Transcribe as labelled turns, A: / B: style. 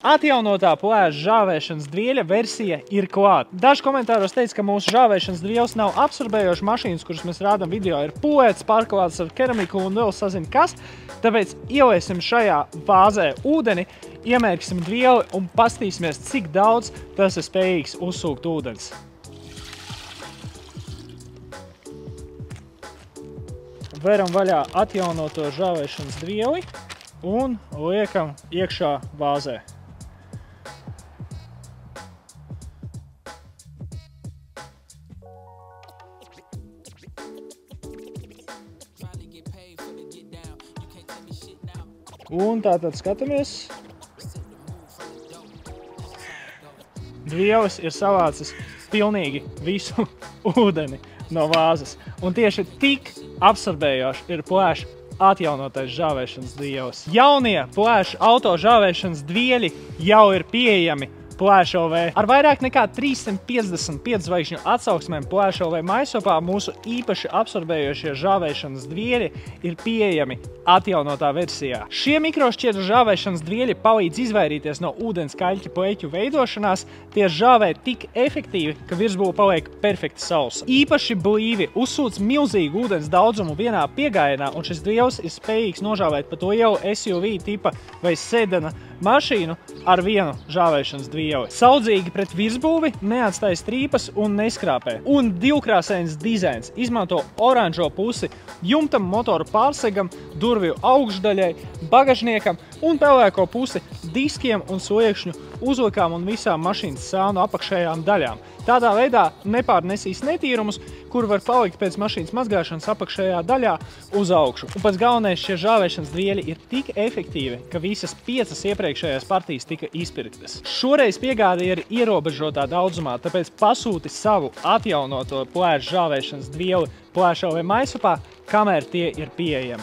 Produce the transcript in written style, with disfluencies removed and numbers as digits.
A: Atjaunotā plēša žāvēšanas dvieļa versija ir klāta. Daži komentāros teica, ka mūsu žāvēšanas dvieļas nav absorbējošas mašīnas, kuras mēs rādām video, ir pulētas, pārklātas ar keramiku un vēl sazin kas. Tāpēc ieliesim šajā vāzē ūdeni, iemērksim dvieli un pastīsimies, cik daudz tas ir spējīgs uzsūkt ūdens. Veram vaļā atjaunoto žāvēšanas dvieli un liekam iekšā vāzē. Un tātad skatāmies. Dvielis ir savācis pilnīgi visu ūdeni no vāzes. Un tieši tik absorbējoši ir plēša atjaunotais žāvēšanas dvielis. Jaunie plēša auto žāvēšanas dvieļi jau ir pieejami Plēša LV. Ar vairāk nekā 355 zvaigžņu atsauksmēm Plēša LV Maisopā mūsu īpaši absorbējošie žāvēšanas dvieļi ir pieejami atjaunotā versijā. Šie mikrošķiedru žāvēšanas dvieļi palīdz izvairīties no ūdens kaļķa pleķu veidošanās, tie žāvē tik efektīvi, ka virsbūve paliek perfekti sausa. Īpaši blīvi uzsūc milzīgu ūdens daudzumu vienā piegājienā, un šis dvielis ir spējīgs nožāvēt pa to jau SUV tipa vai sedana mašīnu ar vienu žāvēšanas dvieli. Saudzīgi pret virsbūvi, neatstāj strīpas un neskrāpē. Un divkrāsains dizains izmanto oranžo pusi jumtam, motoru pārsegam, durvju augšdaļai, bagažniekam un pelēko pusi diskiem un sliekšņu uzlikām un visām mašīnas sānu apakšējām daļām. Tādā veidā nepārnesīs netīrumus, kur var palikt pēc mašīnas mazgāšanas apakšējā daļā uz augšu. Un pats galvenais, šie žāvēšanas dvieļi ir tik efektīvi, ka visas 5 iepriekšējās partijas tika izpirktas. Šoreiz piegāde ir ierobežotā daudzumā, tāpēc pasūti savu atjaunoto plēša žāvēšanas dvieli Plēša LV Maisopā, kamēr tie ir pieejami.